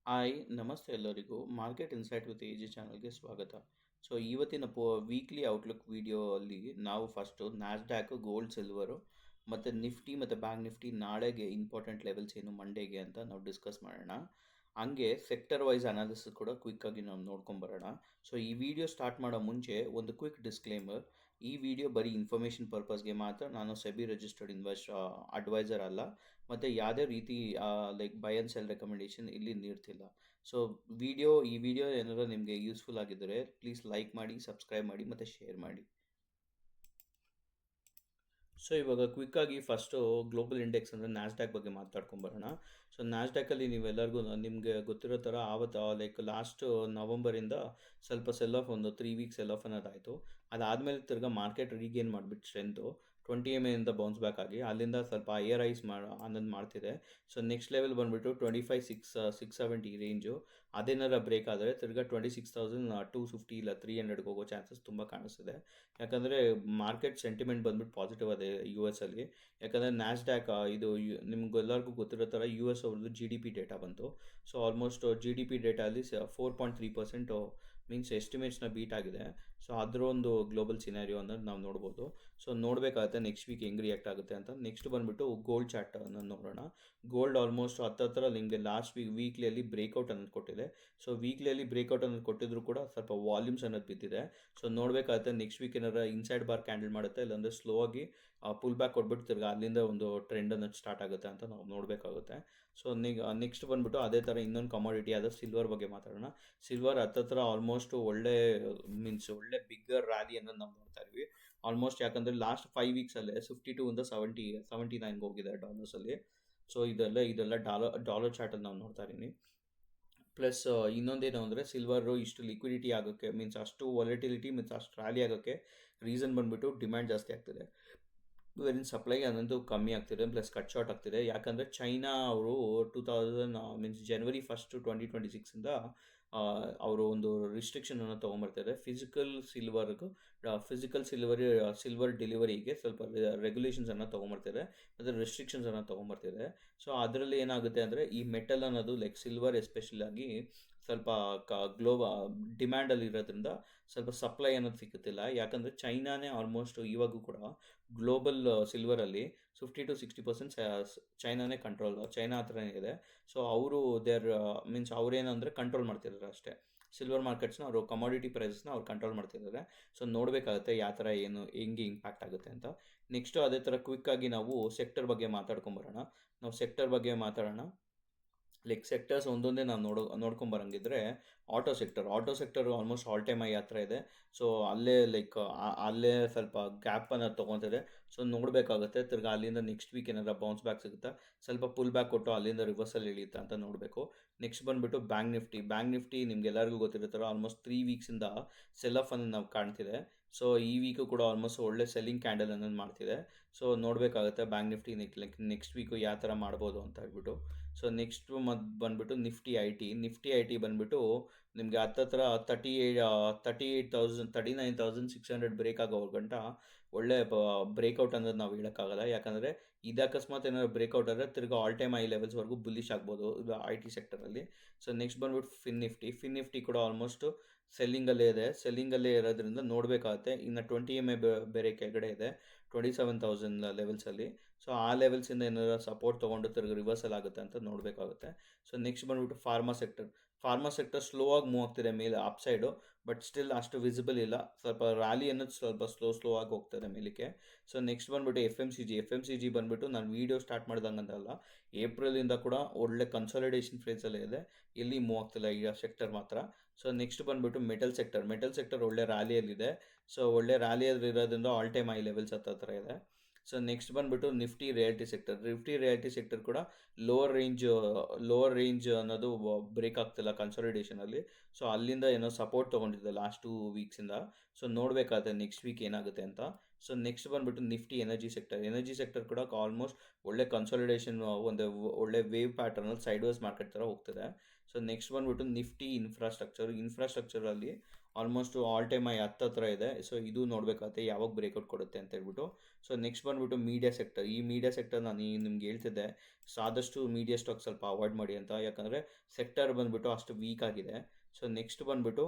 Hi ನಮಸ್ತೆ ಎಲ್ಲರಿಗೂ market insight with A G ಚಾನಲ್ಗೆ ಸ್ವಾಗತ. ಸೊ ಇವತ್ತಿನ ವೀಕ್ಲಿ ಔಟ್ಲುಕ್ ವಿಡಿಯೋ ಅಲ್ಲಿ ನಾವು ಫಸ್ಟು ನ್ಯಾಸ್ಡ್ಯಾಕ್ ಗೋಲ್ಡ್ ಸಿಲ್ವರು ಮತ್ತು ನಿಫ್ಟಿ ಮತ್ತು ಬ್ಯಾಂಕ್ ನಿಫ್ಟಿ ನಾಳೆಗೆ ಇಂಪಾರ್ಟೆಂಟ್ ಲೆವೆಲ್ಸ್ ಏನು ಮಂಡೇಗೆ ಅಂತ ನಾವು ಡಿಸ್ಕಸ್ ಮಾಡೋಣ. ಹಂಗೆ ಸೆಕ್ಟರ್ ವೈಸ್ ಅನಾಲಿಸಿಸ್ ಕೂಡ ಕ್ವಿಕ್ಕಾಗಿ ನಾವು ನೋಡ್ಕೊಂಬರೋಣ. ಸೊ ಈ ವಿಡಿಯೋ ಸ್ಟಾರ್ಟ್ ಮಾಡೋ ಮುಂಚೆ ಒಂದು ಕ್ವಿಕ್ ಡಿಸ್ಕ್ಲೇಮರ್. ಈ ವಿಡಿಯೋ ಬರೀ ಇನ್ಫಾರ್ಮೇಷನ್ ಪರ್ಪಸ್ಗೆ ಮಾತ್ರ. ನಾನು ಸೆಬಿ ರಿಜಿಸ್ಟರ್ಡ್ ಅಡ್ವೈಸರ್ ಅಲ್ಲ, ಮತ್ತು ಯಾವುದೇ ರೀತಿ like by and sell recommendation ಇಲ್ಲಿ ನೀಡ್ತಿಲ್ಲ. ಸೊ ಈ ವಿಡಿಯೋ ಏನಾದರೂ ನಿಮಗೆ ಯೂಸ್ಫುಲ್ ಆಗಿದ್ದರೆ ಪ್ಲೀಸ್ ಲೈಕ್ ಮಾಡಿ, ಸಬ್ಸ್ಕ್ರೈಬ್ ಮಾಡಿ ಮತ್ತು ಶೇರ್ ಮಾಡಿ. ಸೊ ಇವಾಗ ಕ್ವಿಕ್ಕಾಗಿ ಫಸ್ಟು ಗ್ಲೋಬಲ್ ಇಂಡೆಕ್ಸ್ ಅಂದರೆ ನ್ಯಾಸ್ಡ್ಯಾಕ್ ಬಗ್ಗೆ ಮಾತಾಡ್ಕೊಂಬರೋಣ. ಸೊ ನ್ಯಾಸ್ಡ್ಯಾಕಲ್ಲಿ ನೀವೆಲ್ಲರಿಗೂ ನಿಮಗೆ ಗೊತ್ತಿರೋ ಥರ ಆವತ್ತು ಲೈಕ್ ಲಾಸ್ಟ್ ನವಂಬರಿಂದ ಸ್ವಲ್ಪ ಸೆಲ್ ಆಫ್ ಒಂದು 3 ವೀಕ್ಸ್ ಸೆಲ್ ಆಫ್ ಅನ್ನೋದಾಯಿತು. ಅದಾದಮೇಲೆ ತಿರ್ಗಾ ಮಾರ್ಕೆಟ್ ರೀಗೇನ್ ಮಾಡಿಬಿಟ್ಟು ಸ್ಟ್ರೆಂತು 20 MA ಬೌನ್ಸ್ ಬ್ಯಾಕ್ ಆಗಿ ಅಲ್ಲಿಂದ ಸ್ವಲ್ಪ ಹೈಯರ್ ಐಸ್ ಅನ್ನೋದು ಮಾಡ್ತಿದೆ. ಸೊ ನೆಕ್ಸ್ಟ್ ಲೆವೆಲ್ ಬಂದುಬಿಟ್ಟು 25,670 ರೇಂಜು. ಅದೇನಾರ ಬ್ರೇಕ್ ಆದರೆ ತಿರ್ಗಾ 26,250 ಇಲ್ಲ 300ಗೆ ಹೋಗೋ ಚಾನ್ಸಸ್ ತುಂಬ ಕಾಣಿಸ್ತಿದೆ. ಯಾಕಂದರೆ ಮಾರ್ಕೆಟ್ ಸೆಂಟಿಮೆಂಟ್ ಬಂದ್ಬಿಟ್ಟು ಪಾಸಿಟಿವ್ ಅದೇ ಯು ಎಸ್ ಅಲ್ಲಿ. ಯಾಕಂದರೆ ನ್ಯಾಸ್ಡ್ಯಾಕ್ ಇದು ನಿಮ್ಗೆಲ್ಲರಿಗೂ ಗೊತ್ತಿರೋ ಥರ ಯು ಎಸ್ ಅವ್ರದ್ದು ಜಿ ಡಿ ಪಿ ಡೇಟಾ ಬಂತು. So almost G D P data ಅಲ್ಲಿ 4.3% ಮೀನ್ಸ್ ಎಸ್ಟಿಮೇಟ್ಸ್ನ ಬೀಟ್ ಆಗಿದೆ. ಸೊ ಅದರ ಒಂದು ಗ್ಲೋಬಲ್ ಸಿನಾರಿಯೋ ಅನ್ನೋದು ನಾವು ನೋಡ್ಬೋದು. ಸೊ ನೋಡಬೇಕಾಗುತ್ತೆ ನೆಕ್ಸ್ಟ್ ವೀಕ್ ಹೆಂಗೆ ರಿಯಾಕ್ಟ್ ಆಗುತ್ತೆ ಅಂತ. ನೆಕ್ಸ್ಟ್ ಬಂದುಬಿಟ್ಟು ಗೋಲ್ಡ್ ಚಾರ್ಟ್ ಅನ್ನೋದು ನೋಡೋಣ. ಗೋಲ್ಡ್ ಆಲ್ಮೋಸ್ಟ್ ಹತ್ತಿರ ನಿಮಗೆ ಲಾಸ್ಟ್ ವೀಕ್ಲಿಯಲ್ಲಿ ಬ್ರೇಕ್ಔಟ್ ಅನ್ನೋದು ಕೊಟ್ಟಿದೆ. ಸೊ ವೀಕ್ಲಿಯಲ್ಲಿ ಬ್ರೇಕ್ಔಟ್ ಅನ್ನೋದು ಕೊಟ್ಟಿದ್ರು ಕೂಡ ಸ್ವಲ್ಪ ವಾಲ್ಯೂಮ್ಸ್ ಅನ್ನೋದು ಬಿದ್ದಿದೆ. ಸೊ ನೋಡಬೇಕಾಗುತ್ತೆ ನೆಕ್ಸ್ಟ್ ವೀಕ್ ಏನಾರ ಇನ್ಸೈಡ್ ಬಾರ್ ಕ್ಯಾಂಡಲ್ ಮಾಡುತ್ತೆ, ಇಲ್ಲಾಂದರೆ ಸ್ಲೋ ಆಗಿ ಪುಲ್ ಬ್ಯಾಕ್ ಕೊಟ್ಬಿಟ್ಟು ತಿರ್ಗಿ ಅಲ್ಲಿಂದ ಒಂದು ಟ್ರೆಂಡ್ ಅನ್ನೋದು ಸ್ಟಾರ್ಟ್ ಆಗುತ್ತೆ ಅಂತ ನಾವು ನೋಡಬೇಕಾಗುತ್ತೆ. ಸೊ ನೆಕ್ಸ್ಟ್ ಬಂದುಬಿಟ್ಟು ಅದೇ ಥರ ಇನ್ನೊಂದು ಕಮಾಡಿಟಿ ಆದ ಸಿಲ್ವರ್ ಬಗ್ಗೆ ಮಾತಾಡೋಣ. ಸಿಲ್ವರ್ ಹತ್ತಿರ ಆಲ್ಮೋಸ್ಟ್ ಒಳ್ಳೆ ಬಿಗ್ಗರ್ ರ್ಯಾಲಿ ಅನ್ನೋದು ನಾವು ನೋಡ್ತಾ ಇದ್ವಿ ಆಲ್ಮೋಸ್ಟ್. ಯಾಕಂದರೆ ಲಾಸ್ಟ್ 5 ವೀಕ್ಸಲ್ಲೇ 52 79 ಹೋಗಿದೆ ಡಾಲರ್ಸಲ್ಲಿ. ಸೊ ಇದೆಲ್ಲ ಡಾಲರ್ ಚಾರ್ಟಲ್ಲಿ ನಾವು ನೋಡ್ತಾ ಇದ್ದೀನಿ. ಪ್ಲಸ್ ಇನ್ನೊಂದೇನು ಅಂದರೆ ಸಿಲ್ವರು ಇಷ್ಟು ಲಿಕ್ವಿಡಿಟಿ ಆಗೋಕ್ಕೆ ಮೀನ್ಸ್ ಅಷ್ಟು ವಾಲಿಟಿಲಿಟಿ ಮೀನ್ಸ್ ಅಷ್ಟು ರ್ಯಾಲಿ ಆಗೋಕ್ಕೆ ರೀಸನ್ ಬಂದುಬಿಟ್ಟು ಡಿಮ್ಯಾಂಡ್ ಜಾಸ್ತಿ ಆಗ್ತಿದೆ, ವೆರಿನ್ ಸಪ್ಲೈ ಅನ್ನೋದು ಕಮ್ಮಿ ಆಗ್ತಿದೆ, ಪ್ಲಸ್ ಕಟ್ ಶಾರ್ಟ್ ಆಗ್ತಿದೆ. ಯಾಕಂದರೆ ಚೈನಾ ಅವರು 2000 ಮೀನ್ಸ್ ಜನವರಿ 1 2026ಇಂದ ಅವರು ಒಂದು ರಿಸ್ಟ್ರಿಕ್ಷನನ್ನು ತೊಗೊಂಬರ್ತಾರೆ. ಸಿಲ್ವರ್ ಡೆಲಿವರಿಗೆ ಸ್ವಲ್ಪ ರೆಗ್ಯುಲೇಷನ್ಸನ್ನು ತೊಗೊಂಬರ್ತಾರೆ ಮತ್ತು ರೆಸ್ಟ್ರಿಕ್ಷನ್ಸನ್ನು ತೊಗೊಂಬರ್ತಿದೆ. ಸೊ ಅದರಲ್ಲಿ ಏನಾಗುತ್ತೆ ಅಂದರೆ ಈ ಮೆಟಲ್ ಅನ್ನೋದು ಲೈಕ್ ಸಿಲ್ವರ್ ಎಸ್ಪೆಷಲ್ ಆಗಿ ಸ್ವಲ್ಪ ಡಿಮ್ಯಾಂಡಲ್ಲಿ ಇರೋದ್ರಿಂದ ಸ್ವಲ್ಪ ಸಪ್ಲೈ ಅನ್ನೋದು ಸಿಗುತ್ತಿಲ್ಲ. ಯಾಕಂದರೆ ಚೈನಾನೇ ಆಲ್ಮೋಸ್ಟ್ ಇವಾಗೂ ಕೂಡ ಗ್ಲೋಬಲ್ ಸಿಲ್ವರಲ್ಲಿ 50-60% ಚೈನಾನೇ ಚೈನಾ ಹತ್ರನೇ ಇದೆ. ಸೊ ಅವರು ಮೀನ್ಸ್ ಅವ್ರೇನಂದರೆ ಕಂಟ್ರೋಲ್ ಮಾಡ್ತಿದ್ದಾರೆ ಅಷ್ಟೇ ಸಿಲ್ವರ್ ಮಾರ್ಕೆಟ್ಸ್ನ. ಅವರು ಕಮಾಡಿಟಿ ಪ್ರೈಸಸ್ನ ಅವ್ರು ಕಂಟ್ರೋಲ್ ಮಾಡ್ತಿದ್ದಾರೆ. ಸೊ ನೋಡಬೇಕಾಗುತ್ತೆ ಯಾವ ಥರ ಹೆಂಗೆ ಇಂಪ್ಯಾಕ್ಟ್ ಆಗುತ್ತೆ ಅಂತ. ನೆಕ್ಸ್ಟು ಅದೇ ಥರ ಕ್ವಿಕ್ಕಾಗಿ ನಾವು ಸೆಕ್ಟರ್ ಬಗ್ಗೆ ಮಾತಾಡ್ಕೊಂಬರೋಣ. ಲೈಕ್ ಸೆಕ್ಟರ್ಸ್ ಒಂದೊಂದೇ ನಾವು ನೋಡ್ಕೊಂಬರಂಗಿದ್ರೆ auto sector almost all time high ಹತ್ರ ಇದೆ. ಸೊ ಅಲ್ಲೇ ಸ್ವಲ್ಪ ಗ್ಯಾಪನ್ನು ತೊಗೊತಿದೆ. ಸೊ ನೋಡಬೇಕಾಗುತ್ತೆ ತಿರ್ಗಿ ಅಲ್ಲಿಂದ ನೆಕ್ಸ್ಟ್ ವೀಕ್ ಏನಾರ ಬೌನ್ಸ್ ಬ್ಯಾಕ್ ಸಿಗುತ್ತಾ, ಸ್ವಲ್ಪ ಪುಲ್ ಬ್ಯಾಕ್ ಕೊಟ್ಟು ಅಲ್ಲಿಂದ ರಿವರ್ಸಲ್ ಇಳಿಯುತ್ತಾ ಅಂತ ನೋಡಬೇಕು. ನೆಕ್ಸ್ಟ್ ಬಂದುಬಿಟ್ಟು ಬ್ಯಾಂಕ್ ನಿಫ್ಟಿ ನಿಮ್ಗೆಲ್ಲರಿಗೂ ಗೊತ್ತಿರ್ತಾರೆ ಆಲ್ಮೋಸ್ಟ್ 3 ವೀಕ್ಸಿಂದ ಸೆಲ್ ಆಫ್ ಅನ್ನು ನಾವು ಕಾಣ್ತಿದೆ. ಸೊ ಈ ವೀಕು ಕೂಡ ಆಲ್ಮೋಸ್ಟ್ ಒಳ್ಳೆ ಸೆಲ್ಲಿಂಗ್ ಕ್ಯಾಂಡಲ್ ಅನ್ನೋದು ಮಾಡ್ತಿದೆ. ಸೊ ನೋಡಬೇಕಾಗುತ್ತೆ ಬ್ಯಾಂಕ್ ನಿಫ್ಟಿ ನೆಕ್ಸ್ಟ್ ವೀಕು ಯಾವ ಥರ ಮಾಡ್ಬೋದು ಅಂತ ಹೇಳ್ಬಿಟ್ಟು. ಸೊ ನೆಕ್ಸ್ಟ್ ಬಂದುಬಿಟ್ಟು ನಿಫ್ಟಿ ಐ ಟಿ ಬಂದುಬಿಟ್ಟು ನಿಮಗೆ ಹತ್ತಿರ 39,600 ಬ್ರೇಕ್ ಆಗೋ ಗಂಟ ಒಳ್ಳೆ ಬ್ರೇಕ್ಔಟ್ ಅನ್ನೋದು ನಾವು ಹೇಳೋಕ್ಕಾಗಲ್ಲ. ಯಾಕಂದರೆ ಇದು ಅಕಸ್ಮಾತ್ ಏನಾದ್ರು ಬ್ರೇಕ್ಔಟ್ ಆದರೆ ತಿರ್ಗಿ ಆಲ್ ಟೈಮ್ ಹೈ ಲೆವೆಲ್ಸ್ವರೆಗೂ ಬುಲ್ಲಿಶ್ ಆಗ್ಬೋದು ಐ ಟಿ ಸೆಕ್ಟರಲ್ಲಿ. ಸೊ ನೆಕ್ಸ್ಟ್ ಬಂದುಬಿಟ್ಟು ಫಿನ್ ನಿಫ್ಟಿ ಕೂಡ ಆಲ್ಮೋಸ್ಟು ಸೆಲ್ಲಿಂಗಲ್ಲೇ ಇರೋದ್ರಿಂದ ನೋಡಬೇಕಾಗುತ್ತೆ. ಇನ್ನು 20 MA ಬೇರೆ ಕೆಳಗಡೆ ಇದೆ 27,000 ಲೆವೆಲ್ಸಲ್ಲಿ. ಸೊ ಆ ಲೆವೆಲ್ಸಿಂದ ಏನಾದ್ರು ಸಪೋರ್ಟ್ ತೊಗೊಂಡು ತಿರ್ಗಿ ರಿವರ್ಸಲ್ ಆಗುತ್ತೆ ಅಂತ ನೋಡಬೇಕಾಗುತ್ತೆ. ಸೊ ನೆಕ್ಸ್ಟ್ ಬಂದುಬಿಟ್ಟು ಫಾರ್ಮಾ ಸೆಕ್ಟರ್ ಸ್ಲೋ ಆಗಿ ಮೂವ್ ಆಗ್ತಿದೆ ಮೇಲೆ ಅಪ್ ಸೈಡು, ಬಟ್ ಸ್ಟಿಲ್ ಅಷ್ಟು ವಿಸಿಬಲ್ ಇಲ್ಲ. ಸ್ವಲ್ಪ ರ್ಯಾಲಿ ಅನ್ನೋದು ಸ್ವಲ್ಪ ಸ್ಲೋ ಆಗಿ ಹೋಗ್ತದೆ ಮೇಲಕ್ಕೆ. ಸೊ ನೆಕ್ಸ್ಟ್ ಬಂದುಬಿಟ್ಟು ಎಫ್ ಎಮ್ ಸಿ ಜಿ ಬಂದುಬಿಟ್ಟು ನಾನು ವೀಡಿಯೋ ಸ್ಟಾರ್ಟ್ ಮಾಡ್ದಂಗಂತಲ್ಲ, ಏಪ್ರಿಲಿಂದ ಕೂಡ ಒಳ್ಳೆ ಕನ್ಸಾಲಿಡೇಷನ್ ಫೇಸಲ್ಲೇ ಇದೆ, ಎಲ್ಲಿ ಮೂವ್ ಆಗ್ತಿಲ್ಲ ಈ ಸೆಕ್ಟರ್ ಮಾತ್ರ. ಸೊ ನೆಕ್ಸ್ಟ್ ಬಂದುಬಿಟ್ಟು ಮೆಟಲ್ ಸೆಕ್ಟರ್ ಒಳ್ಳೆ ರ್ಯಾಲಿಯಲ್ಲಿದೆ. ಸೊ ಒಳ್ಳೆ ರ್ಯಾಲಿಯಲ್ಲಿ ಇರೋದ್ರಿಂದ ಆಲ್ ಟೈಮ್ ಹೈ ಲೆವೆಲ್ಸ್ ಹತ್ರ ಇದೆ. ಸೊ ನೆಕ್ಸ್ಟ್ ಬಂದುಬಿಟ್ಟು ನಿಫ್ಟಿ ರಿಯಾಲಿಟಿ ಸೆಕ್ಟರ್ ಕೂಡ ಲೋವರ್ ರೇಂಜ್ ಅನ್ನೋದು ಬ್ರೇಕ್ ಆಗ್ತಿಲ್ಲ ಕನ್ಸಾಲಿಡೇಷನಲ್ಲಿ. ಸೊ ಅಲ್ಲಿಂದ ಏನೋ ಸಪೋರ್ಟ್ ತೊಗೊಂಡಿದೆ ಲಾಸ್ಟ್ 2 ವೀಕ್ಸಿಂದ. ಸೊ ನೋಡಬೇಕಾಗುತ್ತೆ ನೆಕ್ಸ್ಟ್ ವೀಕ್ ಏನಾಗುತ್ತೆ ಅಂತ. ಸೊ ನೆಕ್ಸ್ಟ್ ಬಂದುಬಿಟ್ಟು ನಿಫ್ಟಿ ಎನರ್ಜಿ ಸೆಕ್ಟರ್ ಕೂಡ ಆಲ್ಮೋಸ್ಟ್ ಒಳ್ಳೆ ಕನ್ಸಾಲಿಡೇಷನ್, ಒಂದು ಒಳ್ಳೆ ವೇವ್ ಪ್ಯಾಟರ್ನಲ್ಲಿ ಸೈಡ್ವೇಸ್ ಮಾರ್ಕೆಟ್ ಥರ ಹೋಗ್ತಿದೆ. ಸೊ ನೆಕ್ಸ್ಟ್ ಬಂದುಬಿಟ್ಟು ನಿಫ್ಟಿ ಇನ್ಫ್ರಾಸ್ಟ್ರಕ್ಚರಲ್ಲಿ ಆಲ್ಮೋಸ್ಟ್ ಆಲ್ ಟೈಮ್ ಹೈ ಹತ್ರ ಇದೆ. ಸೊ ಇದು ನೋಡಬೇಕಾಗುತ್ತೆ ಯಾವಾಗ ಬ್ರೇಕ್ಔಟ್ ಕೊಡುತ್ತೆ ಅಂತ ಹೇಳ್ಬಿಟ್ಟು. ಸೊ ನೆಕ್ಸ್ಟ್ ಬಂದುಬಿಟ್ಟು ಮೀಡಿಯಾ ಸೆಕ್ಟರ್ ನಾನು ನಿಮ್ಗೆ ಹೇಳ್ತಿದ್ದೆ ಸೊ ಆದಷ್ಟು ಮೀಡಿಯಾ ಸ್ಟಾಕ್ ಸ್ವಲ್ಪ ಅವಾಯ್ಡ್ ಮಾಡಿ ಅಂತ, ಯಾಕಂದರೆ ಸೆಕ್ಟರ್ ಬಂದುಬಿಟ್ಟು ಅಷ್ಟು ವೀಕ್ ಆಗಿದೆ. ಸೊ ನೆಕ್ಸ್ಟ್ ಬಂದುಬಿಟ್ಟು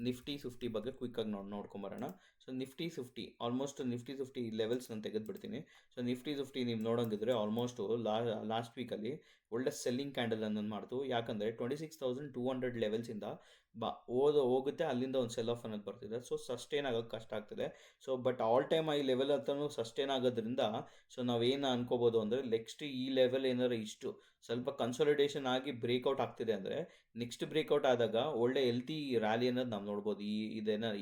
ನಿಫ್ಟಿ 50 ಬಗ್ಗೆ ಕ್ವಿಕ್ಕಾಗಿ ನೋಡ್ಕೊಂಬರೋಣ. So Nifty 50 almost Nifty 50 levels ನಾನು ತೆಗೆದುಬಿಡ್ತೀನಿ. ಸೊ ನಿಫ್ಟಿ 50 ನೀವು ನೋಡೋಂಗಿದ್ರೆ ಆಲ್ಮೋಸ್ಟು ಲಾಸ್ಟ್ ವೀಕಲ್ಲಿ ಒಳ್ಳೆ ಸೆಲ್ಲಿಂಗ್ ಕ್ಯಾಂಡಲ್ ಅನ್ನೋದು ಮಾಡ್ತು. ಯಾಕಂದರೆ 26,200 ಲೆವೆಲ್ಸಿಂದ ಹೋಗುತ್ತೆ, ಅಲ್ಲಿಂದ ಒಂದು ಸೆಲ್ ಆಫ್ ಅನ್ನೋದು ಬರ್ತಿದೆ. ಸೊ ಸಸ್ಟೈನ್ ಆಗೋಕ್ಕೆ ಕಷ್ಟ ಆಗ್ತಿದೆ. ಸೊ ಬಟ್ ಆಲ್ ಟೈಮ್ ಈ ಲೆವೆಲ್ ಹತ್ರನೂ ಸಸ್ಟೈನ್ ಆಗೋದ್ರಿಂದ ಸೊ ನಾವೇನು ಅನ್ಕೋಬೋದು ಅಂದರೆ ನೆಕ್ಸ್ಟ್ ಈ ಲೆವೆಲ್ ಏನಾದ್ರು ಇಷ್ಟು ಸ್ವಲ್ಪ ಕನ್ಸಾಲಿಡೇಷನ್ ಆಗಿ ಬ್ರೇಕ್ಔಟ್ ಆಗ್ತಿದೆ ಅಂದರೆ ನೆಕ್ಸ್ಟ್ ಬ್ರೇಕ್ಔಟ್ ಆದಾಗ ಒಳ್ಳೆ ಹೆಲ್ತಿ ರ್ಯಾಲಿ ಅನ್ನೋದು ನಾವು ನೋಡ್ಬೋದು.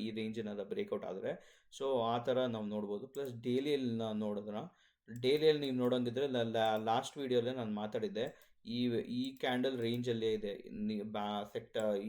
ಈ ರೇಂಜ್ ಏನಾದ್ರು ಬ್ರೇಕ್ಔಟ್ ಆದರೆ ಸೊ ಆ ಥರ ನಾವು ನೋಡ್ಬೋದು. ಪ್ಲಸ್ ಡೈಲಿಯಲ್ಲಿ ನಾವು ನೋಡಿದ್ರೆ ಡೈಲಿಯಲ್ಲಿ ನೀವು ನೋಡೋಂಗಿದ್ರೆ ಲಾಸ್ಟ್ ವೀಡಿಯೋಲ್ಲೇ ನಾನು ಮಾತಾಡಿದ್ದೆ, ಈ ಕ್ಯಾಂಡಲ್ ರೇಂಜಲ್ಲೇ ಇದೆ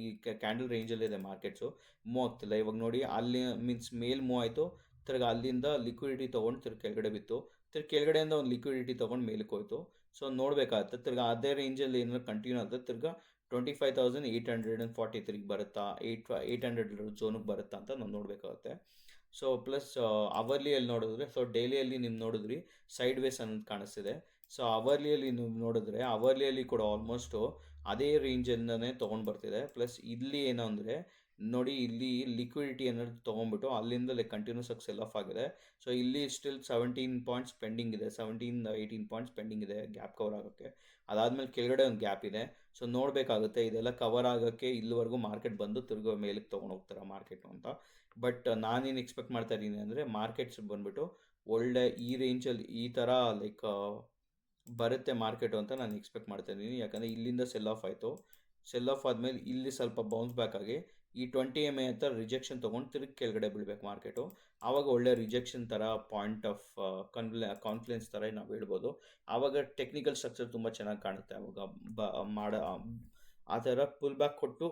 ಈ ಕ್ಯಾಂಡಲ್ ರೇಂಜಲ್ಲೇ ಇದೆ ಮಾರ್ಕೆಟ್ಸು, ಮೂವ್ ಆಗ್ತಿಲ್ಲ. ಇವಾಗ ನೋಡಿ ಅಲ್ಲಿ ಮೀನ್ಸ್ ಮೇಲ್ ಮೂವ್ ಆಯಿತು, ತಿರ್ಗಿ ಅಲ್ಲಿಂದ ಲಿಕ್ವಿಡಿಟಿ ತೊಗೊಂಡು ತಿರ್ಗಿ ಕೆಳಗಡೆ ಬಿತ್ತು, ತಿರ್ಗಿ ಕೆಳಗಡೆಯಿಂದ ಒಂದು ಲಿಕ್ವಿಡಿಟಿ ತೊಗೊಂಡು ಮೇಲಕ್ಕೆ ಹೋಯ್ತು. ಸೊ ನೋಡಬೇಕಾಗತ್ತೆ ತಿರ್ಗಿ ಅದೇ ರೇಂಜಲ್ಲಿ ಏನಾದ್ರು ಕಂಟಿನ್ಯೂ ಆಗುತ್ತೆ ತಿರ್ಗಿ 25,843 ಬರುತ್ತಾ, 800 ಝೋನಿಗೆ ಬರುತ್ತಾ ಅಂತ ನಾವು ನೋಡಬೇಕಾಗುತ್ತೆ. ಸೊ ಪ್ಲಸ್ ಅವರ್ಲಿಯಲ್ಲಿ ನೋಡಿದ್ರೆ, ಸೊ ಡೈಲಿಯಲ್ಲಿ ನೀವು ನೋಡಿದ್ರಿ ಸೈಡ್ ವೇಸ್ ಅನ್ನೋದು ಕಾಣಿಸ್ತಿದೆ. ಸೊ ಅವರ್ಲಿಯಲ್ಲಿ ನೀವು ನೋಡಿದ್ರೆ ಅವರ್ಲಿಯಲ್ಲಿ ಕೂಡ ಆಲ್ಮೋಸ್ಟು ಅದೇ ರೇಂಜಿಂದನೇ ತೊಗೊಂಡು ಬರ್ತಿದೆ. ಪ್ಲಸ್ ಇಲ್ಲಿ ಏನು ಅಂದರೆ ನೋಡಿ, ಇಲ್ಲಿ ಲಿಕ್ವಿಡಿಟಿ ಅನ್ನೋದು ತೊಗೊಂಡ್ಬಿಟ್ಟು ಅಲ್ಲಿಂದ ಕಂಟಿನ್ಯೂಸ್ ಆಗಿ ಸೆಲ್ ಆಫ್ ಆಗಿದೆ. ಸೊ ಇಲ್ಲಿ ಸ್ಟಿಲ್ 17 ಪಾಯಿಂಟ್ಸ್ ಪೆಂಡಿಂಗ್ ಇದೆ, 17-18 ಪಾಯಿಂಟ್ಸ್ ಪೆಂಡಿಂಗ್ ಇದೆ ಗ್ಯಾಪ್ ಕವರ್ ಆಗೋಕ್ಕೆ. ಅದಾದಮೇಲೆ ಕೆಳಗಡೆ ಒಂದು ಗ್ಯಾಪ್ ಇದೆ. ಸೊ ನೋಡಬೇಕಾಗುತ್ತೆ ಇದೆಲ್ಲ ಕವರ್ ಆಗೋಕ್ಕೆ ಇಲ್ಲಿವರೆಗೂ ಮಾರ್ಕೆಟ್ ಬಂದು ತಿರ್ಗೋ ಮೇಲಕ್ಕೆ ತೊಗೊಂಡು ಹೋಗ್ತಾರೆ ಮಾರ್ಕೆಟು ಅಂತ. ಬಟ್ ನಾನೇನು ಎಕ್ಸ್ಪೆಕ್ಟ್ ಮಾಡ್ತಾ ಇದ್ದೀನಿ ಅಂದರೆ ಮಾರ್ಕೆಟ್ಸ್ ಬಂದುಬಿಟ್ಟು ಒಳ್ಳೆ ಈ ರೇಂಜಲ್ಲಿ ಈ ಥರ ಬರುತ್ತೆ ಮಾರ್ಕೆಟು ಅಂತ ನಾನು ಎಕ್ಸ್ಪೆಕ್ಟ್ ಮಾಡ್ತಾ ಇದ್ದೀನಿ. ಯಾಕಂದರೆ ಇಲ್ಲಿಂದ ಸೆಲ್ ಆಫ್ ಆಯಿತು, ಸೆಲ್ ಆಫ್ ಆದಮೇಲೆ ಇಲ್ಲಿ ಸ್ವಲ್ಪ ಬೌನ್ಸ್ ಬ್ಯಾಕ್ ಆಗಿ ಈ 20 MA ಅಂತ ರಿಜೆಕ್ಷನ್ ತೊಗೊಂಡು ತಿರುಗಿ ಕೆಳಗಡೆ ಬೀಳಬೇಕು ಮಾರ್ಕೆಟು. ಆವಾಗ ಒಳ್ಳೆ ರಿಜೆಕ್ಷನ್ ಥರ ಪಾಯಿಂಟ್ ಆಫ್ ಕಾನ್ಫಿಡೆನ್ಸ್ ಥರ ನಾವು ಹೇಳ್ಬೋದು. ಆವಾಗ ಟೆಕ್ನಿಕಲ್ ಸ್ಟ್ರಕ್ಚರ್ ತುಂಬ ಚೆನ್ನಾಗಿ ಕಾಣುತ್ತೆ. ಆವಾಗ ಆ ಥರ ಪುಲ್ ಬ್ಯಾಕ್ ಕೊಟ್ಟು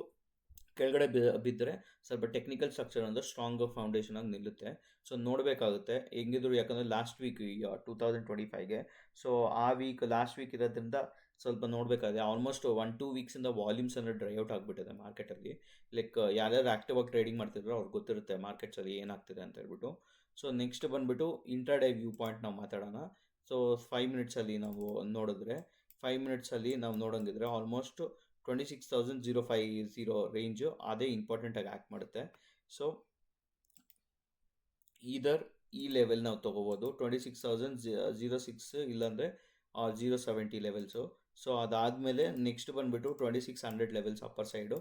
ಕೆಳಗಡೆ ಬಿದ್ದರೆ ಸ್ವಲ್ಪ ಟೆಕ್ನಿಕಲ್ ಸ್ಟ್ರಕ್ಚರ್ ಅಂದರೆ ಸ್ಟ್ರಾಂಗ್ ಫೌಂಡೇಶನ್ ಆಗಿ ನಿಲ್ಲುತ್ತೆ. ಸೊ ನೋಡಬೇಕಾಗುತ್ತೆ ಹೆಂಗಿದ್ರು, ಯಾಕಂದರೆ ಲಾಸ್ಟ್ ವೀಕ್ 2025ಗೆ ಸೊ ಆ ಲಾಸ್ಟ್ ವೀಕ್ ಇರೋದ್ರಿಂದ ಸ್ವಲ್ಪ ನೋಡಬೇಕಾಗಿದೆ. ಆಲ್ಮೋಸ್ಟ್ 1-2 ವೀಕ್ಸಿಂದ ವಾಲ್ಯೂಮ್ಸ್ ಅಂದರೆ ಡ್ರೈ ಔಟ್ ಆಗಿಬಿಟ್ಟಿದೆ ಮಾರ್ಕೆಟಲ್ಲಿ. ಯಾರ್ಯಾರು ಆ್ಯಕ್ಟಿವ್ ಆಗಿ ಟ್ರೇಡಿಂಗ್ ಮಾಡ್ತಿದ್ರು ಅವ್ರಿಗೆ ಗೊತ್ತಿರುತ್ತೆ ಮಾರ್ಕೆಟ್ಸಲ್ಲಿ ಏನಾಗ್ತಿದೆ ಅಂತ ಹೇಳ್ಬಿಟ್ಟು. ಸೊ ನೆಕ್ಸ್ಟ್ ಬಂದುಬಿಟ್ಟು ಇಂಟ್ರಾಡೇ ವ್ಯೂ ಪಾಯಿಂಟ್ ನಾವು ಮಾತಾಡೋಣ. ಸೊ 5 ಮಿನಿಟ್ಸಲ್ಲಿ ನಾವು ನೋಡಿದ್ರೆ 5 ಮಿನಿಟ್ಸಲ್ಲಿ ನಾವು ನೋಡೋಂಗಿದ್ರೆ ಆಲ್ಮೋಸ್ಟ್ 26,050 ರೇಂಜು ಅದೇ ಇಂಪಾರ್ಟೆಂಟಾಗಿ ಆ್ಯಕ್ಟ್ ಮಾಡುತ್ತೆ. ಸೊ ಈ ಲೆವೆಲ್ ನಾವು ತೊಗೋಬೋದು 26,006 ಇಲ್ಲಾಂದರೆ 070 ಲೆವೆಲ್ಸು. ಸೊ ಅದಾದಮೇಲೆ ನೆಕ್ಸ್ಟ್ ಬಂದುಬಿಟ್ಟು 2600 ಲೆವೆಲ್ಸ್ ಅಪ್ಪರ್ ಸೈಡು.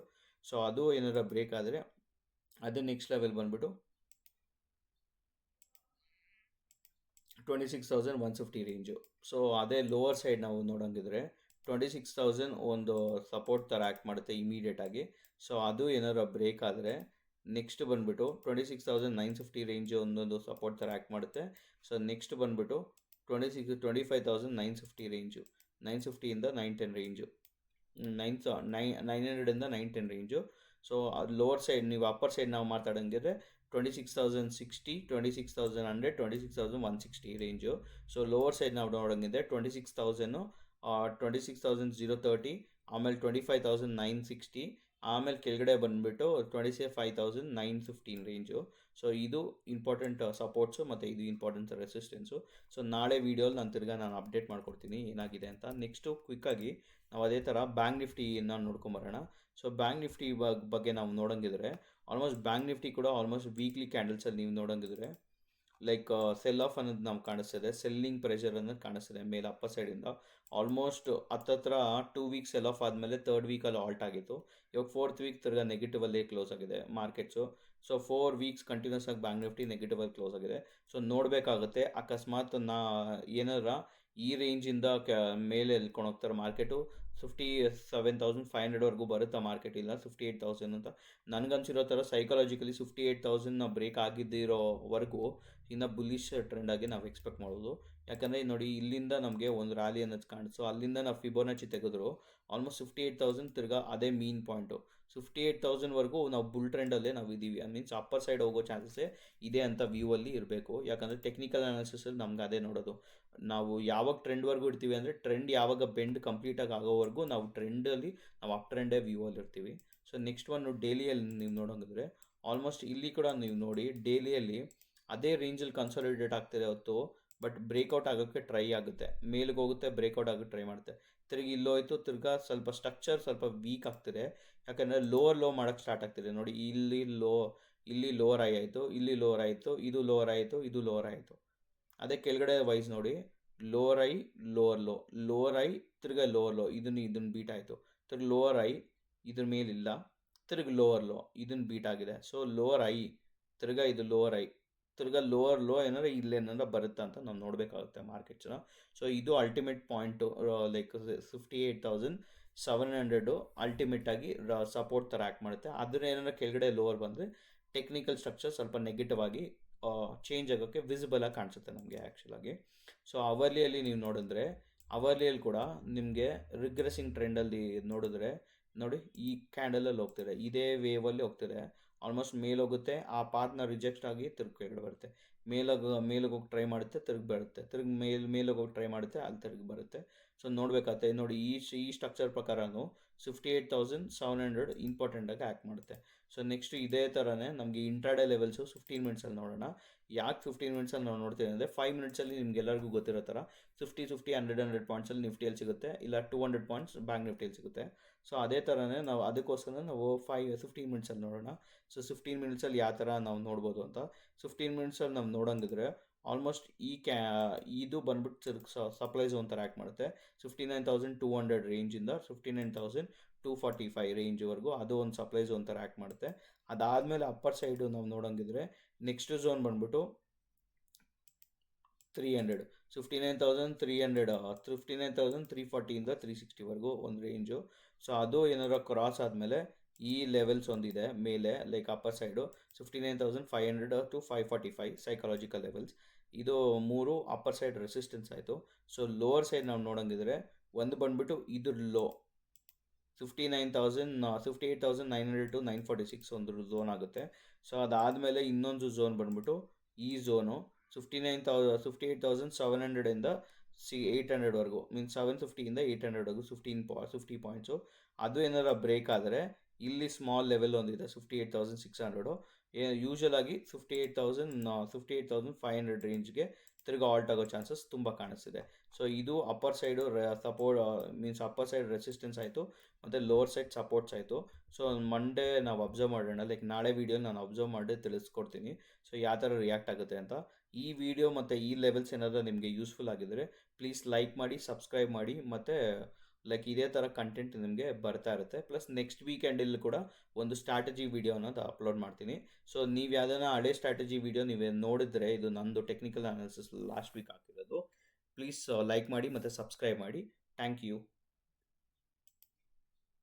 ಸೊ ಅದು ಏನಾರ ಬ್ರೇಕ್ ಆದರೆ ಅದೇ ನೆಕ್ಸ್ಟ್ ಲೆವೆಲ್ ಬಂದುಬಿಟ್ಟು 26,150 ರೇಂಜು. ಸೊ ಅದೇ ಲೋವರ್ ಸೈಡ್ ನಾವು ನೋಡೋಂಗಿದ್ರೆ 26,000 ಒಂದು ಸಪೋರ್ಟ್ ಥರ ಆ್ಯಕ್ಟ್ ಮಾಡುತ್ತೆ ಇಮಿಡಿಯೇಟಾಗಿ. ಸೊ ಅದು ಏನಾರ ಬ್ರೇಕ್ ಆದರೆ ನೆಕ್ಸ್ಟ್ ಬಂದುಬಿಟ್ಟು 26,950 ರೇಂಜು ಒಂದೊಂದು ಸಪೋರ್ಟ್ ಥರ ಆ್ಯಕ್ಟ್ ಮಾಡುತ್ತೆ. ಸೊ ನೆಕ್ಸ್ಟ್ ಬಂದುಬಿಟ್ಟು 25,950 ರೇಂಜು, 950ಇಂದ 910 ರೇಂಜು, 900ಇಂದ 910 ರೇಂಜು. ಸೊ ಅದು ಲೋವರ್ ಸೈಡ್. ನೀವು ಅಪ್ಪರ್ ಸೈಡ್ ನಾವು ಮಾತಾಡೋಂಗಿದ್ರೆ 26,060, 26,100, 26,160 ರೇಂಜು. ಸೊ ಲೋವರ್ ಸೈಡ್ ನಾವು ನೋಡೋಂಗಿದ್ರೆ 26,000, 26,030, ಆಮೇಲೆ 25,960, ಆಮೇಲೆ ಕೆಳಗಡೆ ಬಂದುಬಿಟ್ಟು 25,915 ರೇಂಜು. ಸೊ ಇದು ಇಂಪಾರ್ಟೆಂಟ್ ಸಪೋರ್ಟ್ಸು ಮತ್ತು ಇದು ಇಂಪಾರ್ಟೆಂಟ್ ರೆಸಿಸ್ಟೆನ್ಸು. ಸೊ ನಾಳೆ ವೀಡಿಯೋಲಿ ನಾನು ಅಪ್ಡೇಟ್ ಮಾಡ್ಕೊಡ್ತೀನಿ ಏನಾಗಿದೆ ಅಂತ. ನೆಕ್ಸ್ಟು ಕ್ವಿಕ್ಕಾಗಿ ನಾವು ಅದೇ ಥರ ಬ್ಯಾಂಕ್ ನಿಫ್ಟಿನ ನೋಡ್ಕೊಂಬರೋಣ. ಸೊ ಬ್ಯಾಂಕ್ ನಿಫ್ಟಿ ಬಗ್ಗೆ ನಾವು ನೋಡೋಂಗಿದ್ರೆ ಆಲ್ಮೋಸ್ಟ್ ಬ್ಯಾಂಕ್ ನಿಫ್ಟಿ ಕೂಡ ಆಲ್ಮೋಸ್ಟ್ ವೀಕ್ಲಿ ಕ್ಯಾಂಡಲ್ಸಲ್ಲಿ ನೀವು ನೋಡೋಂಗಿದ್ರೆ ಸೆಲ್ ಆಫ್ ಅನ್ನೋದು ನಾವು ಕಾಣಿಸ್ತಿದೆ, ಸೆಲ್ಲಿಂಗ್ ಪ್ರೆಷರ್ ಅನ್ನೋದು ಕಾಣಿಸ್ತಿದೆ ಮೇಲೆ ಅಪ್ಪರ್ ಸೈಡಿಂದ. ಆಲ್ಮೋಸ್ಟ್ ಹತ್ತತ್ರ 2 ವೀಕ್ಸ್ ಸೆಲ್ ಆಫ್ ಆದಮೇಲೆ 3rd ವೀಕಲ್ಲಿ ಆಲ್ಟ್ ಆಗಿತ್ತು. ಇವಾಗ 4th ವೀಕ್ ತಿರ್ಗಾ ನೆಗೆಟಿವಲ್ಲೇ ಕ್ಲೋಸ್ ಆಗಿದೆ ಮಾರ್ಕೆಟ್ಸು. ಸೊ 4 ವೀಕ್ಸ್ ಕಂಟಿನ್ಯೂಸ್ ಆಗಿ ಬ್ಯಾಂಕ್ ನಿಫ್ಟಿ ನೆಗೆಟಿವಲ್ಲಿ ಕ್ಲೋಸ್ ಆಗಿದೆ. ಸೊ ನೋಡಬೇಕಾಗುತ್ತೆ ಅಕಸ್ಮಾತ್ ಏನಾರ ಈ ರೇಂಜಿಂದ ಮೇಲೆ ಎಲ್ಕೊಂಡು ಹೋಗ್ತಾರೆ ಮಾರ್ಕೆಟು 57,500ವರೆಗೂ ಬರುತ್ತಾ ಮಾರ್ಕೆಟ್, ಇಲ್ಲ 58,000 ಅಂತ ನನಗನ್ಸಿರೋ ಥರ ಸೈಕಾಲಜಿಕಲಿ 58,000 ಬ್ರೇಕ್ ಆಗಿದ್ದಿರೋವರೆಗೂ ಇನ್ನು ಬುಲ್ಲಿಶ್ ಟ್ರೆಂಡಾಗಿ ನಾವು ಎಕ್ಸ್ಪೆಕ್ಟ್ ಮಾಡ್ಬೋದು. ಯಾಕಂದರೆ ನೋಡಿ ಇಲ್ಲಿಂದ ನಮಗೆ ಒಂದು ರ್ಯಾಲಿ ಅನ್ನೋದು ಕಾಣಿಸು, ಅಲ್ಲಿಂದ ನಾವು ಫಿಬೋನಚಿ ತೆಗೆದ್ರು ಆಲ್ಮೋಸ್ಟ್ 58,000 ತಿರ್ಗಾ ಅದೇ ಮೀನ್ ಪಾಯಿಂಟು. 58,000ವರೆಗೂ ನಾವು ಬುಲ್ ಟ್ರೆಂಡಲ್ಲೇ ನಾವು ಇದ್ದೀವಿ. ಮೀನ್ಸ್ ಅಪ್ಪರ್ ಸೈಡ್ ಹೋಗೋ ಚಾನ್ಸಸ್ಸೇ ಇದೆ ಅಂತ ವ್ಯೂವಲ್ಲಿ ಇರಬೇಕು. ಯಾಕಂದರೆ ಟೆಕ್ನಿಕಲ್ ಅನಾಲಿಸಿಸಲ್ಲಿ ನಮ್ಗೆ ಅದೇ ನೋಡೋದು, ನಾವು ಯಾವಾಗ ಟ್ರೆಂಡ್ವರೆಗೂ ಇರ್ತೀವಿ ಅಂದರೆ ಟ್ರೆಂಡ್ ಯಾವಾಗ ಬೆಂಡ್ ಕಂಪ್ಲೀಟಾಗಿ ಆಗೋವರೆಗೂ ನಾವು ಟ್ರೆಂಡಲ್ಲಿ ನಾವು ಅಪ್ ಟ್ರೆಂಡೇ ವ್ಯೂವಲ್ಲಿ ಇರ್ತೀವಿ. ಸೊ ನೆಕ್ಸ್ಟ್ ಡೈಲಿಯಲ್ಲಿ ನೀವು ನೋಡೋಂಗಿದ್ರೆ ಆಲ್ಮೋಸ್ಟ್ ಇಲ್ಲಿ ಕೂಡ ನೀವು ನೋಡಿ ಡೈಲಿಯಲ್ಲಿ ಅದೇ ರೇಂಜಲ್ಲಿ ಕನ್ಸಾಲಿಡೇಟ್ ಆಗ್ತಿದೆ ಹೊತ್ತು, ಬಟ್ ಬ್ರೇಕ್ಔಟ್ ಆಗೋಕ್ಕೆ ಟ್ರೈ ಆಗುತ್ತೆ, ಮೇಲಿಗೆ ಹೋಗುತ್ತೆ ಬ್ರೇಕ್ಔಟ್ ಆಗೋಕ್ಕೆ ಟ್ರೈ ಮಾಡುತ್ತೆ. ತಿರುಗಿ ಇಲ್ಲೋಯ್ತು, ತಿರ್ಗಾ ಸ್ವಲ್ಪ ಸ್ಟ್ರಕ್ಚರ್ ಸ್ವಲ್ಪ ವೀಕ್ ಆಗ್ತಿದೆ. ಯಾಕಂದರೆ ಲೋವರ್ ಲೋ ಮಾಡೋಕ್ಕೆ ಸ್ಟಾರ್ಟ್ ಆಗ್ತಿದೆ ನೋಡಿ. ಇಲ್ಲಿ ಲೋವರ್ ಐ ಆಯಿತು, ಇಲ್ಲಿ ಲೋವರ್ ಆಯಿತು, ಇದು ಲೋವರ್ ಆಯಿತು, ಇದು ಲೋವರ್ ಆಯಿತು. ಅದೇ ಕೆಳಗಡೆ ವೈಸ್ ನೋಡಿ, lower I, lower low, lower I, ತಿರ್ಗಾ ಲೋವರ್ ಲೋ, ಇದನ್ನು ಬೀಟ್ ಆಯಿತು. ತಿರ್ಗಿ ಲೋವರ್ ಐ, ಇದ್ರ ಮೇಲಿಲ್ಲ, ತಿರ್ಗಿ ಲೋವರ್ ಲೋ, ಇದನ್ನು ಬೀಟ್ ಆಗಿದೆ. ಸೊ ಲೋವರ್ ಐ, ತಿರ್ಗಾ ಇದು ಲೋವರ್ ಐ, ತಿರ್ಗಾ ಲೋವರ್ ಲೋ ಏನಾರ ಇಲ್ಲೇನಾರ ಬರುತ್ತಾ ಅಂತ ನಾವು ನೋಡಬೇಕಾಗುತ್ತೆ ಮಾರ್ಕೆಟ್ಸ್ನ. ಸೊ ಇದು ಅಲ್ಟಿಮೇಟ್ ಪಾಯಿಂಟು, ಲೈಕ್ 58,700 ಅಲ್ಟಿಮೇಟಾಗಿ ಸಪೋರ್ಟ್ ಥರ ಆ್ಯಕ್ಟ್ ಮಾಡುತ್ತೆ. ಅದರ ಏನಾರ ಕೆಳಗಡೆ ಲೋವರ್ ಬಂದರೆ ಟೆಕ್ನಿಕಲ್ ಸ್ಟ್ರಕ್ಚರ್ ಸ್ವಲ್ಪ ನೆಗೆಟಿವ್ ಆಗಿ ಚೇಂಜ್ ಆಗೋಕ್ಕೆ ವಿಸಿಬಲ್ ಆಗಿ ಕಾಣಿಸುತ್ತೆ ನಮಗೆ ಆ್ಯಕ್ಚುಲಾಗಿ. ಸೊ ಅವರ್ಲಿಯಲ್ಲಿ ನೀವು ನೋಡಿದ್ರೆ, ಅವರ್ಲಿಯಲ್ಲಿ ಕೂಡ ನಿಮಗೆ ರಿಗ್ರೆಸಿಂಗ್ ಟ್ರೆಂಡಲ್ಲಿ ನೋಡಿದ್ರೆ ನೋಡಿ, ಈ ಕ್ಯಾಂಡಲಲ್ಲಿ ಹೋಗ್ತಿದೆ, ಇದೇ ವೇವಲ್ಲಿ ಹೋಗ್ತಿದೆ. ಆಲ್ಮೋಸ್ಟ್ ಮೇಲೋಗುತ್ತೆ, ಆ ಪಾತ್ನ ರಿಜೆಕ್ಟ್ ಆಗಿ ತಿರುಗಿ ಕೆಳಗಡೆ ಬರುತ್ತೆ. ಮೇಲಿಗೆ ಹೋಗಿ ಟ್ರೈ ಮಾಡುತ್ತೆ, ತಿರುಗಿ ಬರುತ್ತೆ, ತಿರುಗಿ ಮೇಲಿಗೆ ಹೋಗಿ ಟ್ರೈ ಮಾಡುತ್ತೆ, ಅಲ್ಲಿ ತಿರುಗಿ ಬರುತ್ತೆ. ಸೊ ನೋಡಬೇಕಾಗುತ್ತೆ ನೋಡಿ, ಈ ಸ್ಟ್ರಕ್ಚರ್ ಪ್ರಕಾರನೂ 58,700 ಇಂಪಾರ್ಟೆಂಟಾಗಿ ಆ್ಯಕ್ಟ್ ಮಾಡುತ್ತೆ. ಸೊ ನೆಕ್ಸ್ಟ್ ಇದೇ ಥರನೇ ನಮಗೆ ಇಂಟ್ರಾಡೇ ಲೆವೆಲ್ಸು 15 ಮಿನಿಟ್ಸಲ್ಲಿ ನೋಡೋಣ. ಯಾಕೆ 15 ಮಿನಿಟ್ಸಲ್ಲಿ ನಾವು ನೋಡ್ತೀವಿ ಅಂದರೆ, 5 ಮಿನಿಟ್ಸಲ್ಲಿ ನಿಮ್ಗೆಲ್ಲರಿಗೂ ಗೊತ್ತಿರೋ ಥರ 50, 100 ಪಾಯಿಂಟ್ಸಲ್ಲಿ ನಿಫ್ಟಿಯಲ್ಲಿ ಸಿಗುತ್ತೆ, ಇಲ್ಲ 200 ಪಾಯಿಂಟ್ಸ್ ಬ್ಯಾಂಕ್ ನಿಫ್ಟಿಯಲ್ಲಿ ಸಿಗುತ್ತೆ. ಸೊ ಅದೇ ಥರನೇ ನಾವು ಅದಕ್ಕೋಸ್ಕರ ನಾವು 15 ಮಿನಿಟ್ಸಲ್ಲಿ ನೋಡೋಣ. ಸೊ 15 ಮಿನಿಟ್ಸಲ್ಲಿ ಯಾವ ಥರ ನಾವು ನೋಡ್ಬೋದು ಅಂತ. 15 ಮಿನಿಟ್ಸಲ್ಲಿ ನಾವು ನೋಡೋಂಗಿದ್ರೆ ಆಲ್ಮೋಸ್ಟ್ ಇದು ಬಂದ್ಬಿಟ್ಟು ಸಪ್ಲೈ ಝೋನ್ ಥರ ಆ್ಯಕ್ಟ್ ಮಾಡುತ್ತೆ. 59,200 ರೇಂಜಿಂದ 59,245 ರೇಂಜ್ವರೆಗೂ ಅದು ಒಂದು ಸಪ್ಲೈ ಝೋನ್ ಥರ ಆ್ಯಕ್ಟ್ ಮಾಡುತ್ತೆ. ಅದಾದಮೇಲೆ ಅಪ್ಪರ್ ಸೈಡು ನಾವು ನೋಡೋಂಗಿದ್ರೆ ನೆಕ್ಸ್ಟ್ ಝೋನ್ ಬಂದ್ಬಿಟ್ಟು 300, 59,300, 59,340ಇಂದ 360ವರೆಗೂ ಒಂದು ರೇಂಜು. ಸೊ ಅದು ಏನಾರ ಕ್ರಾಸ್ ಆದಮೇಲೆ ಈ ಲೆವೆಲ್ಸ್ ಒಂದಿದೆ ಮೇಲೆ, like upper side 59,500 to 545 psychological levels. ಇದು 3 ಅಪ್ಪರ್ ಸೈಡ್ ರೆಸಿಸ್ಟೆನ್ಸ್ ಆಯಿತು. ಸೊ ಲೋವರ್ ಸೈಡ್ ನಾವು ನೋಡೋಂಗಿದ್ರೆ ಒಂದು ಬಂದ್ಬಿಟ್ಟು ಇದು ಲೋ 58,900 to 946 ಒಂದು ಝೋನ್ ಆಗುತ್ತೆ. ಸೊ ಅದಾದಮೇಲೆ ಇನ್ನೊಂದು ಝೋನ್ ಬಂದ್ಬಿಟ್ಟು ಈ ಝೋನು 58,700ಇಂದ 800ವರೆಗೂ, ಮೀನ್ಸ್ 750ಇಂದ 800ವರೆಗೂ 50 ಪಾಯಿಂಟ್ಸು. ಅದು ಏನಾರ ಬ್ರೇಕ್ ಆದರೆ ಇಲ್ಲಿ ಸ್ಮಾಲ್ ಲೆವೆಲ್ ಒಂದಿದೆ 58,600. ಯೂಶಲ್ ಆಗಿ 58,500 ರೇಂಜ್ಗೆ ತಿರ್ಗಿ ಆಲ್ಟ್ ಆಗೋ ಚಾನ್ಸಸ್ ತುಂಬ ಕಾಣಿಸ್ತಿದೆ. ಸೊ ಇದು upper side support, means upper side resistance ಆಯಿತು, ಮತ್ತು ಲೋವರ್ ಸೈಡ್ ಸಪೋರ್ಟ್ಸ್ ಆಯಿತು. ಸೊ ಮಂಡೇ ನಾವು ಅಬ್ಸರ್ವ್ ಮಾಡೋಣ, ಲೈಕ್ ನಾಳೆ ವೀಡಿಯೋ ನಾನು ಅಬ್ಸರ್ವ್ ಮಾಡಿ ತಿಳಿಸ್ಕೊಡ್ತೀನಿ ಸೊ ಯಾವ ಥರ ರಿಯಾಕ್ಟ್ ಆಗುತ್ತೆ ಅಂತ. ಈ ವಿಡಿಯೋ ಮತ್ತು ಈ ಲೆವೆಲ್ಸ್ ಏನಾದರೂ ನಿಮಗೆ ಯೂಸ್ಫುಲ್ ಆಗಿದ್ದರೆ ಪ್ಲೀಸ್ ಲೈಕ್ ಮಾಡಿ, ಸಬ್ಸ್ಕ್ರೈಬ್ ಮಾಡಿ, ಮತ್ತು ಲೈಕ್ ಇದೇ ಥರ ಕಂಟೆಂಟ್ ನಿಮಗೆ ಬರ್ತಾ ಇರುತ್ತೆ. ಪ್ಲಸ್ ನೆಕ್ಸ್ಟ್ ವೀಕೆಂಡಲ್ಲಿ ಕೂಡ ಒಂದು ಸ್ಟ್ರಾಟಜಿ ವೀಡಿಯೋ ಅನ್ನೋದು ಅಪ್ಲೋಡ್ ಮಾಡ್ತೀನಿ. ಸೊ ನೀವು ಯಾವುದನ್ನ ಹಳೆ ಸ್ಟ್ರಾಟಜಿ ವೀಡಿಯೋ ನೀವೇ ನೋಡಿದ್ರೆ, ಇದು ನಂದು ಟೆಕ್ನಿಕಲ್ ಅನಾಲಿಸಿಸ್ ಲಾಸ್ಟ್ ವೀಕ್ ಹಾಕಿರೋದು, ಪ್ಲೀಸ್ ಲೈಕ್ ಮಾಡಿ ಮತ್ತು ಸಬ್ಸ್ಕ್ರೈಬ್ ಮಾಡಿ. Thank you.